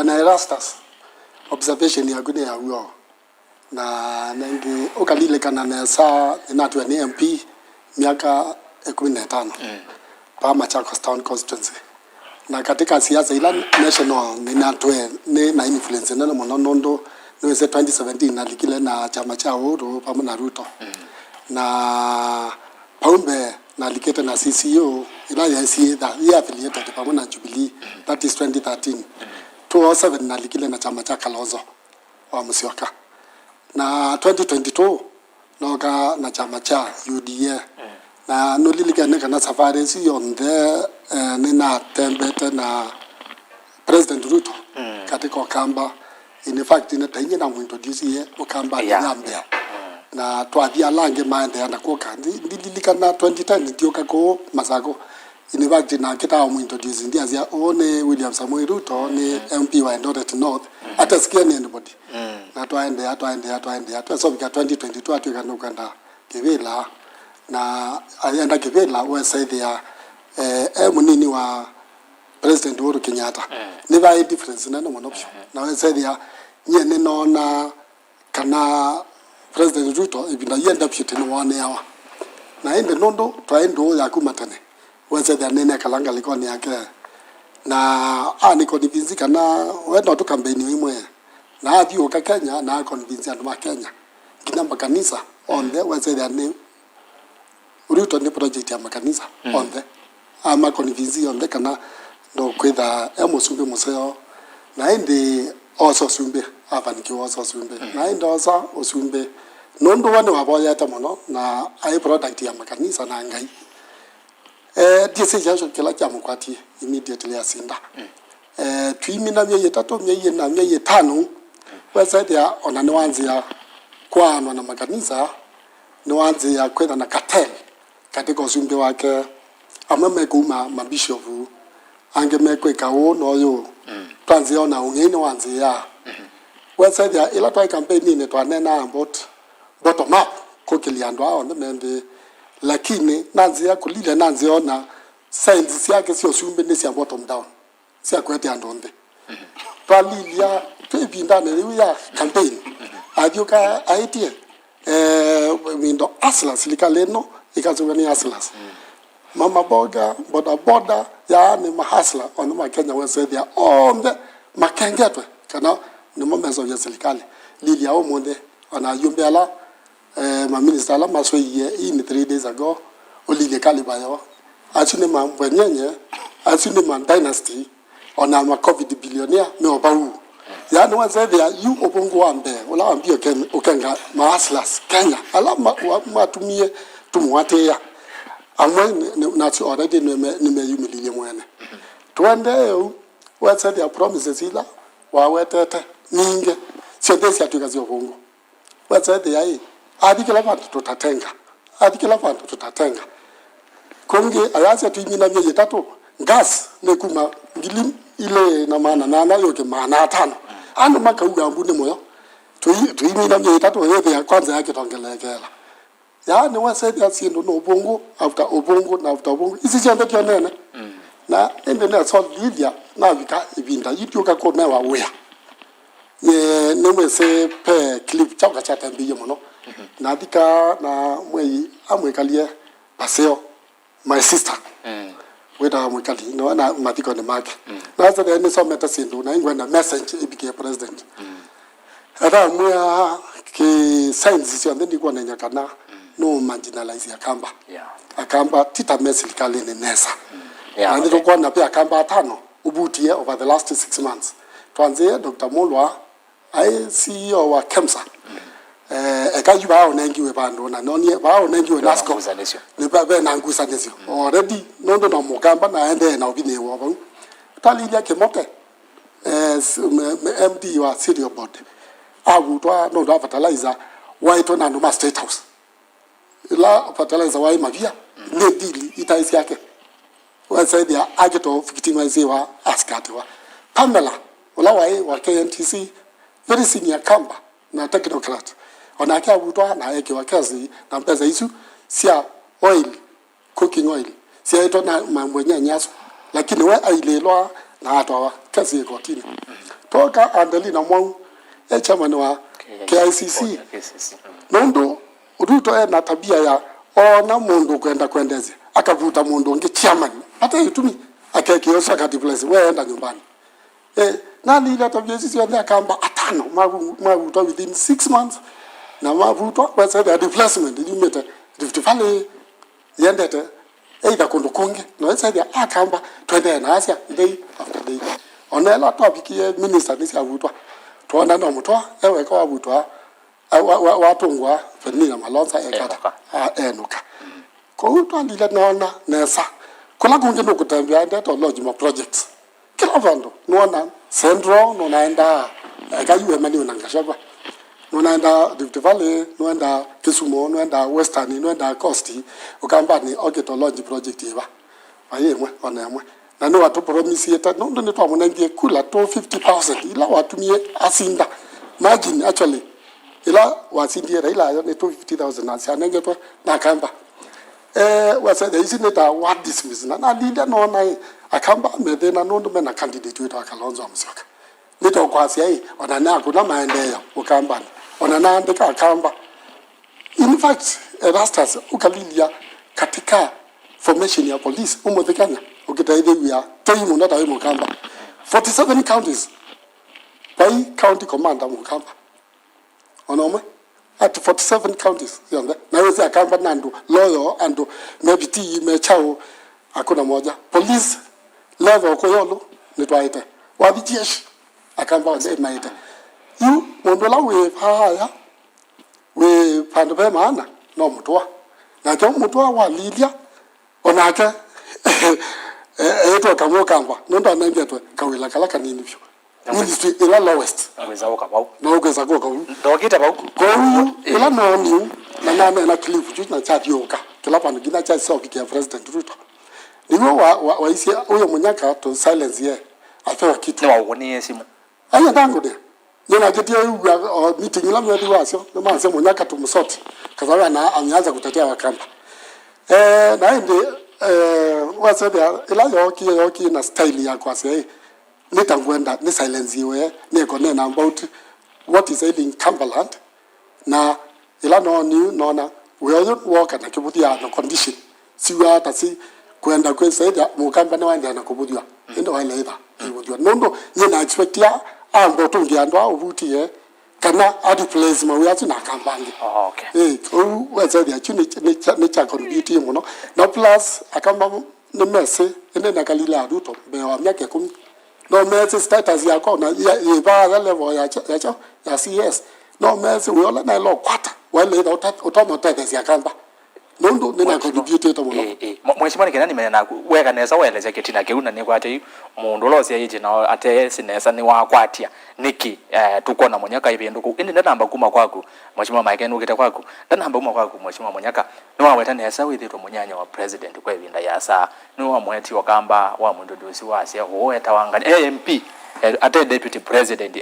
wana Erastus observation ya gune ya huyo na nangi ukalile kana na saa inatwa ni MP miaka 15 pa Machakos Town Constituency na katika siasa ila national ninatwe ni na influence na nondo niweze 2017 na likile na chama cha Uhuru pamoja na Ruto na Paumbe na likete na CCO ila ya CA ya affiliated pamoja na Jubilee that is 2013 2007 na likile na chama cha Kalonzo wa Musyoka na 2022 noga na chama cha UDA na nolilike kana safari si yonde nina tembete na President Ruto katika Okamba in fact ina tanye na introduce ye Okamba Nyambia na twathia lange maende na ko kandi ndililika na 2010 ndioka ko Masako in fact na kita introduce ndia sia one William Samoei Ruto ni MP wa Eldoret North hata sikia ni anybody na twaende so bika 2022 atukana ukanda kivila na ayenda kivila wesaidia munini wa President Uhuru Kenyatta never a difference na no option na wesaidia nyene nona kana President Ruto ibina yenda pite no one yawa na ende nondo twaendo ya kumatane wesaidia nene kalanga likoni yake na ani convince kana wenda tu campaign imwe na athio ka Kenya na convince andu ma Kenya kina makanisa on the wesaidia ne Ruto ni project ya makanisa on the ama convince on the kana ndo kwetha emosumbe museo na indi oso sumbe avaniki oso sumbe na indi oso osumbe nondo wane waboya tamono na ai product ya makanisa na ngai decision kila kya mkwati immediately asinda twimina mye yetatu mye yetano wesaidia ya ona niwanzi ya kwa na makanisa niwanzi ya kwetha na cartel katika usumbe wake amame kuma mabishofu angemekwe kawo noyo twanzia na ungeni wanzi ya wesaidia ila twa campaign ni twanena about bottom up kokiliandwa on membe lakini nanzia kulile nanzia ona signs yake sio sumbe ni sia bottom down sia kwete andonde twalilia twebinda ne ya campaign adioka aitie windo aslas likaleno ikazogani aslas mama boga boda ya ni mahasla ono makenya wesaidia ombe makengetwe kana ni momezo ya serikali lilia omonde ona yumbela ma minister la masoye in 3 days ago olile kalibayo asune mambwenyenye asune man dynasty ona ma covid billionaire me obawu ya no wesaidia yu obongo wambe ola ambio ken okenga mahaslas Kenya ala matumie tumwate ya amwe na si already nimeyumilie mwene twende wesaidia promises ila wawetete ninge sendesi atukazi obongo wesaidia hii adikela vantu tutatenga konge ayasi atuimina mye yetatu gas nekuma ngilim ile na maana na nayo ke maana tano anu makauga mbune moyo tuimina mye yetatu yebe ya kwanza yake tongelekela ya ni wesaidia sindo no obongo after obongo isi chanda kyonene na ende na so lidia na vika ibinda yityoka ko na wawea ye nemese pe clip chaka chata mbiye mono na dika na mwei amwekalie paseo my sister weda amwekali no na matiko ne mark na so de so meta sindo na ingwa na message ibike president ada mwa ke signs sio ndi kwa na nyakana no marginalize akamba tita serikali ni nesa na ndio kwa na pia akamba tano ubutie over the last 6 months tuanze Dr. Mulwa CEO wa KEMSA ekaji bao nengiwe bando na noni bao nengiwe NASCO ni baba na ngusa nesio already nondo na mukamba na ende na obine wo ba talilia kemoke MD wa City Board agutwa no da fertilizer white na no State House la fertilizer wa mavia ne dili itaisi yake wesaidia ageto victimize wa askati wa Pamela wala wa KNTC very senior kamba na technocrat onakia butwa na yake wakazi na pesa hizo sia oil cooking oil sia ito na mambo nyanyaso lakini we ailelwa na atwa kasi kotini toka Andelina Mwau chairman wa KICC nondo Ruto na tabia ya ona mundu kwendeze akavuta mundu nge chairman hata yitumi akekiosa kati place wewe enda nyumbani nani ile tabia sisi wale akamba atano mavuta within 6 months na mavuta kwa sababu replacement ilimeta Rift Valley yendete either kundukungi no sababu akamba twende na Asia day after day onela topic ye minister nisi avutwa tuona ndo mutwa ewe kwa avutwa watungwa Fenina Malonza ekata enuka kwa hiyo ndile naona nesa kuna kungi ndo kutembea ndeto lodge ma projects kila vando naona Central naenda kayuwe mani unangashaba naenda Rift Valley naenda Kisumu naenda Western naenda Coast ukamba ni Ogeto lodge project iba ayemwe onemwe na no watu promise yeta no ndo netwa munangie kula 250,000 ila watumie asinda imagine actually ila wasindie ila yo ne 250,000 na sanenge to na kamba wasa the is neta what dismiss na leader no na akamba medena no ndo mena candidate wetu akalonzo amsoka nito kwasi ai onana kuna maendeleo ukamba onana ndika akamba in fact Erastus ukalilia katika formation ya police umothekanya ukitaidhia taimu na taimu kamba 47 counties by county commander mukamba onome at 47 counties yonde na wezi akamba nandu loyo ando maybe ti mechao hakuna moja police level ko yolo nitwaite wabijeshi akamba nde naite yu mondola we haya we pande pe maana no mutwa na jo mutwa wa lilia onake eto kamokamba nondo anengetwe kawila kala kanini byo ministry ila lowest aweza ukabau na ugeza go kawu ndogita bau ko ila no ni na na cliff ju na chat yoka kila pano gina chat so kikia president Ruto niwo wa isi uyo munyaka to silence ye afewa kitu wa ugonie simu aya ndango de yena getia meeting la mwedi wasio na manze munyaka tumsoti kazawa na ameanza kutetea wakamba na ende wasebya ila yoki na style ya kwa sei nitangwenda ni silence iwe niko nena about what is in Cumberland na ila no na we all work na kibudia no condition siwa tasi kwenda kwa saida mukamba na wanda na kubudia ndo wale ida kubudia nondo yena expect ya ando tungia ndo obutie kana adi place ma we na kambangi okay wasebya chuni ni cha contribute muno no plus akamba ni messe ene na kalila Ruto be wa myaka 10 no messe status yako na iba level ya CS no messe we all na lo kwata wale utomotete yakamba nondo nina contribute to muno mheshimiwa ni nani mena weka nesa weleze ketina keuna ni kwate mundu losia yije na ate sinesa ni wakwatia niki tuko na munyaka ibindu indi namba kuma kwaku mheshimiwa Mike nugita kwaku namba kuma kwaku mheshimiwa munyaka ni waweta nesa withito munyanya wa president kwa ibinda yasa ni wa mweti wakamba wa mundu dosi wasia hoeta wanga MP ate deputy president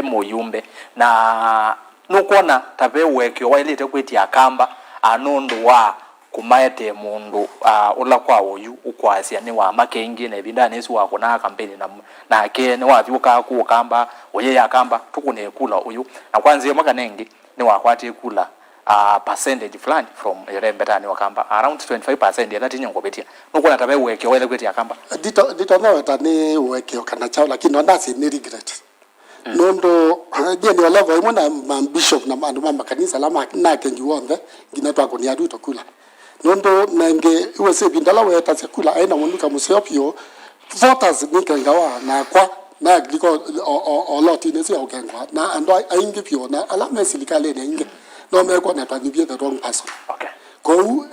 muyumbe na nukona tabe wekyo wailite kweti akamba anondo wa kumaete mundu ula kwa uyu ukwasia ni wa makengi na binda nesi wa kuna kampeni na ake ni wa vyuka ku kamba oye ya kamba tukune kula uyu na kwanza mwaka nengi ni wa kwati kula percentage fulani from yerembeta ni wakamba around 25% ya lati nyongo betia nukuna tabe weke wele kweti akamba dito na weta ni weke kana chao lakini ndasi ni regret nondo je ni level imona bishop na mama kanisa lama na kenji wonde ginatwa ko ni Ruto kula nondo nenge iwese bindala weta sekula aina mundu kamusopio voters nikengawa na kwa na gliko oloti nesi okengwa na ando aingi pio na alama silikale ne inge no meko na twanibie the wrong person okay ko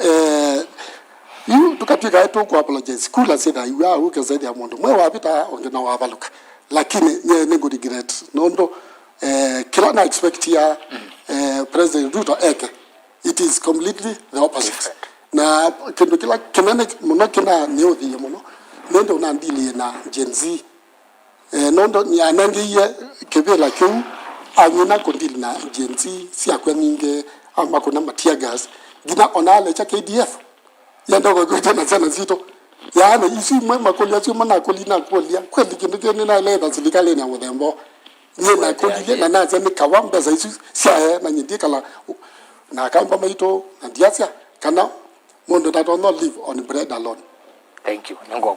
you tukapika eto ku apologize kula sida you are uke zaidi ya mundu mwe wapita ongena wabaluka lakini ne good regret nondo kila na expect ya president Ruto eke it is completely the opposite na kendo kila kenene muno kina neodhi muno nendo na ndili na Gen Z nondo ni anangiye kebela kyu anyina kondili na Gen Z si akweninge ama kuna matia gas gina onale cha KDF yando go gota na sana zito yana isi mwe makolia sio mana kolina kolia kweli kindu kene na leta serikali na muthembo ni na kolile na naza ni kawamba za isi sia na nyindi kala na kamba maito na diasia kana mondo that will not live on bread alone. Thank you.